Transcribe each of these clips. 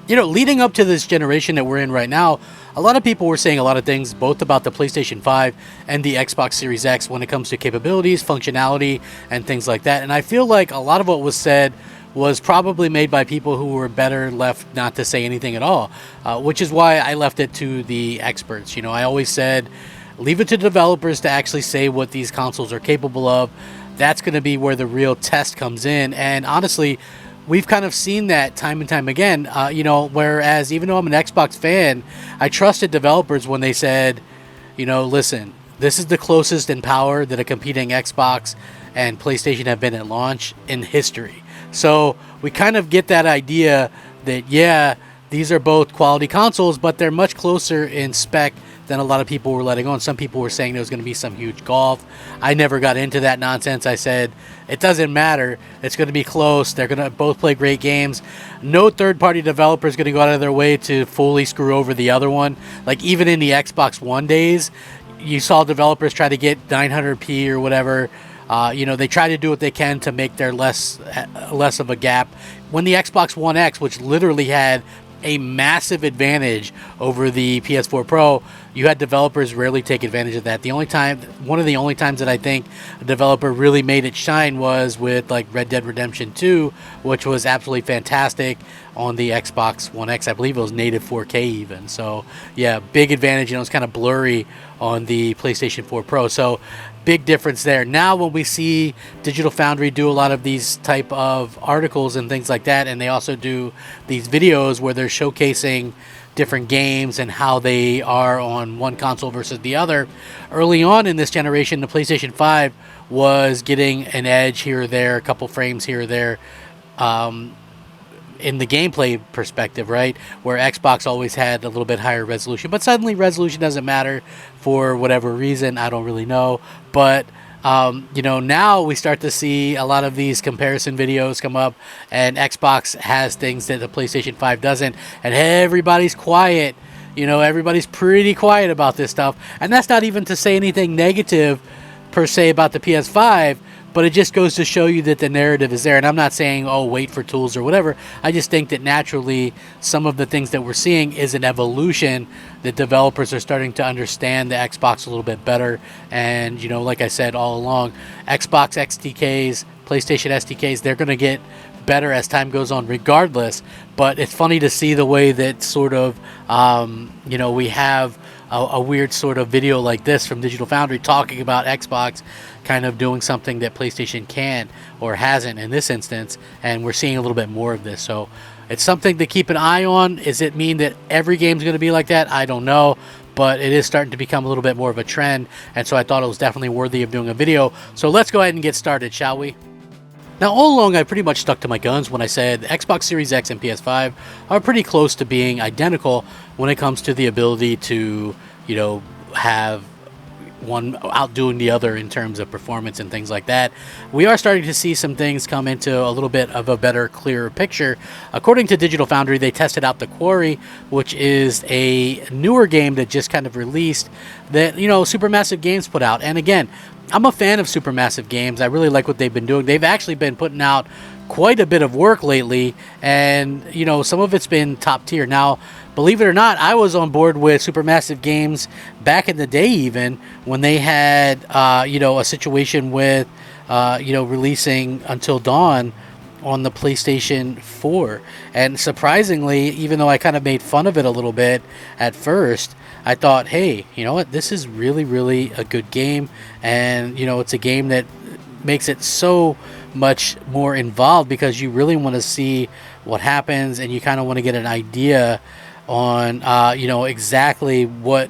leading up to this generation that we're in right now, a lot of people were saying a lot of things, both about the PlayStation 5 and the Xbox Series X when it comes to capabilities, functionality, and things like that. And I feel like a lot of what was said was probably made by people who were better left not to say anything at all, which is why I left it to the experts. I always said, leave it to developers to actually say what these consoles are capable of. That's going to be where the real test comes in. And honestly, we've kind of seen that time and time again, whereas even though I'm an Xbox fan, I trusted developers when they said, listen, this is the closest in power that a competing Xbox and PlayStation have been at launch in history. So we kind of get that idea that, yeah, these are both quality consoles, but they're much closer in spec than a lot of people were letting on. Some people were saying there was going to be some huge gulf. I never got into that nonsense. I said, it doesn't matter. It's going to be close. They're going to both play great games. No third-party developer is going to go out of their way to fully screw over the other one. Like, even in the Xbox One days, you saw developers try to get 900p or whatever. They try to do what they can to make there less of a gap. When the Xbox One X, which literally had a massive advantage over the PS4 Pro, you had developers rarely take advantage of that. One of the only times that I think a developer really made it shine was with like Red Dead Redemption 2, which was absolutely fantastic on the Xbox One X. I believe it was native 4K even. So yeah, big advantage. It's kind of blurry on the PlayStation 4 Pro. So big difference there. Now when we see Digital Foundry do a lot of these type of articles and things like that, and they also do these videos where they're showcasing different games and how they are on one console versus the other. Early on in this generation, the PlayStation 5 was getting an edge here or there, a couple frames here or there, in the gameplay perspective, right? Where Xbox always had a little bit higher resolution, but suddenly resolution doesn't matter for whatever reason. I don't really know, but now we start to see a lot of these comparison videos come up, and Xbox has things that the PlayStation 5 doesn't, and everybody's quiet. Everybody's pretty quiet about this stuff, and that's not even to say anything negative per se about the PS5, but it just goes to show you that the narrative is there. And I'm not saying, oh, wait for tools or whatever. I just think that naturally some of the things that we're seeing is an evolution, that developers are starting to understand the Xbox a little bit better. And, like I said all along, Xbox SDKs, PlayStation SDKs, they're going to get better as time goes on regardless. But it's funny to see the way that sort of, we have a weird sort of video like this from Digital Foundry talking about Xbox kind of doing something that PlayStation can or hasn't in this instance, and we're seeing a little bit more of this. So it's something to keep an eye on. Does it mean that every game's going to be like that? I don't know, but it is starting to become a little bit more of a trend, and so I thought it was definitely worthy of doing a video. So let's go ahead and get started, shall we? Now, all along, I pretty much stuck to my guns when I said Xbox Series X and PS5 are pretty close to being identical when it comes to the ability to, have one outdoing the other in terms of performance and things like that. We are starting to see some things come into a little bit of a better, clearer picture. According to Digital Foundry, they tested out The Quarry, which is a newer game that just kind of released that, Supermassive Games put out. And again, I'm a fan of Supermassive Games. I really like what they've been doing. They've actually been putting out quite a bit of work lately, and some of it's been top tier. Now, believe it or not, I was on board with Supermassive Games back in the day, even when they had a situation with releasing Until Dawn on the PlayStation 4. And surprisingly, even though I kind of made fun of it a little bit at first, I thought, hey, you know what, this is really, really a good game. And it's a game that makes it so much more involved because you really want to see what happens, and you kind of want to get an idea on exactly what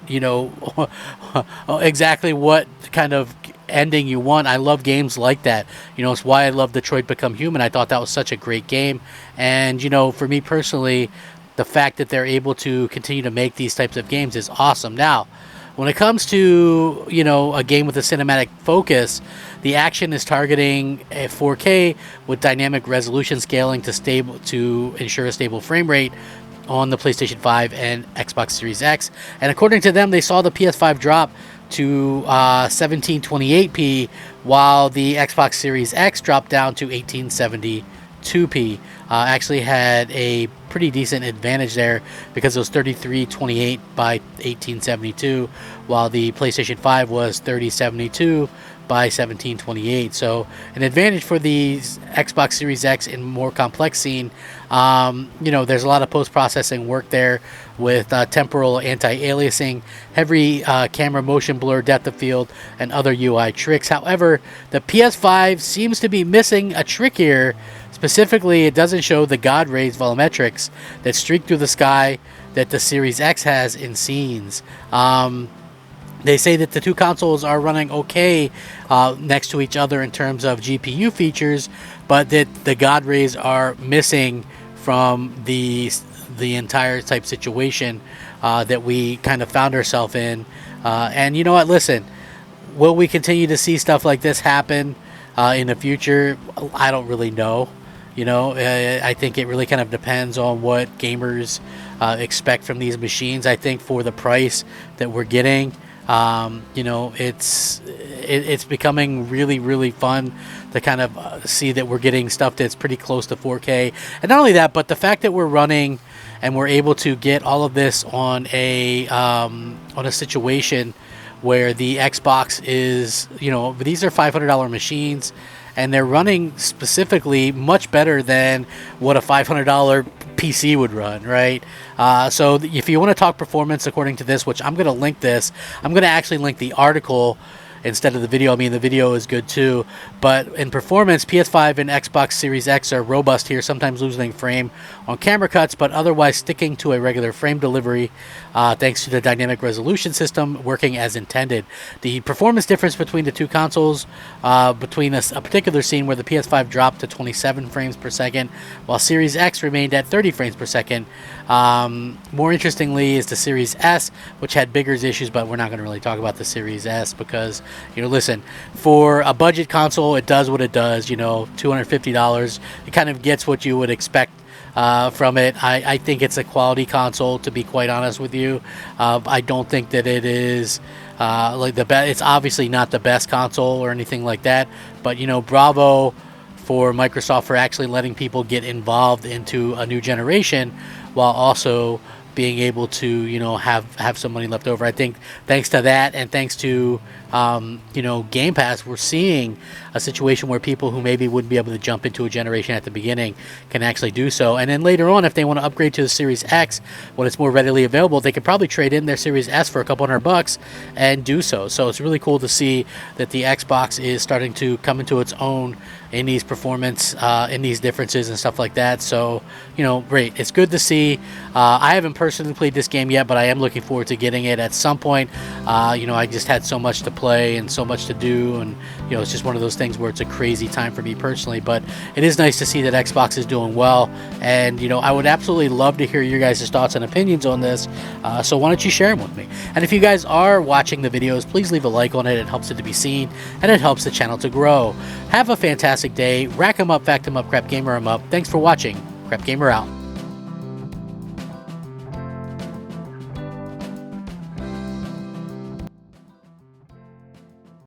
exactly what kind of ending you want. I love games like that. It's why I love Detroit Become Human. I thought that was such a great game, and for me personally, the fact that they're able to continue to make these types of games is awesome. Now, when it comes to, a game with a cinematic focus, the action is targeting a 4K with dynamic resolution scaling to ensure a stable frame rate on the PlayStation 5 and Xbox Series X. And according to them, they saw the PS5 drop to 1728p, while the Xbox Series X dropped down to 1872. 2P actually had a pretty decent advantage there because it was 3328 by 1872, while the PlayStation 5 was 3072 by 1728. So an advantage for the Xbox Series X in more complex scene. There's a lot of post-processing work there with temporal anti-aliasing, heavy camera motion blur, depth of field, and other UI tricks. However, the PS5 seems to be missing a trick here. Specifically, it doesn't show the God rays volumetrics that streak through the sky that the Series X has in scenes. They say that the two consoles are running okay next to each other in terms of GPU features, but that the God rays are missing from the entire type situation that we kind of found ourselves in. And you know what? Listen, will we continue to see stuff like this happen in the future? I don't really know. I think it really kind of depends on what gamers expect from these machines. I think for the price that we're getting, it's becoming really, really fun to kind of see that we're getting stuff that's pretty close to 4K. And not only that, but the fact that we're running and we're able to get all of this on a situation where the Xbox is, these are $500 machines, and they're running specifically much better than what a $500 PC would run, right? So if you want to talk performance according to this, which I'm going to link this, I'm going to actually link the article instead of the video. I mean, the video is good too, but in performance, PS5 and Xbox Series X are robust here, sometimes losing frame on camera cuts, but otherwise sticking to a regular frame delivery thanks to the dynamic resolution system working as intended. The performance difference between the two consoles, between a particular scene where the PS5 dropped to 27 frames per second, while Series X remained at 30 frames per second. More interestingly is the Series S, which had bigger issues, but we're not going to really talk about the Series S because, listen, for a budget console, it does what it does, $250. It kind of gets what you would expect from it. I think it's a quality console, to be quite honest with you. I don't think that it is like the best. It's obviously not the best console or anything like that, but bravo for Microsoft for actually letting people get involved into a new generation while also being able to have some money left over. I think thanks to that and thanks to Game Pass, we're seeing a situation where people who maybe wouldn't be able to jump into a generation at the beginning can actually do so. And then later on, if they want to upgrade to the Series X when it's more readily available, they could probably trade in their Series S for a couple $100 and do so. So it's really cool to see that the Xbox is starting to come into its own in these performance, in these differences and stuff like that. So, great. It's good to see. I haven't personally played this game yet, but I am looking forward to getting it at some point. I just had so much to play and so much to do, and it's just one of those things where it's a crazy time for me personally. But it is nice to see that Xbox is doing well, and I would absolutely love to hear your guys' thoughts and opinions on this. So why don't you share them with me? And if you guys are watching the videos, please leave a like on it. It helps it to be seen, and it helps the channel to grow. Have a fantastic day. Rack 'em up, fact 'em up, crap gamer 'em up. Thanks for watching. Crap Gamer out.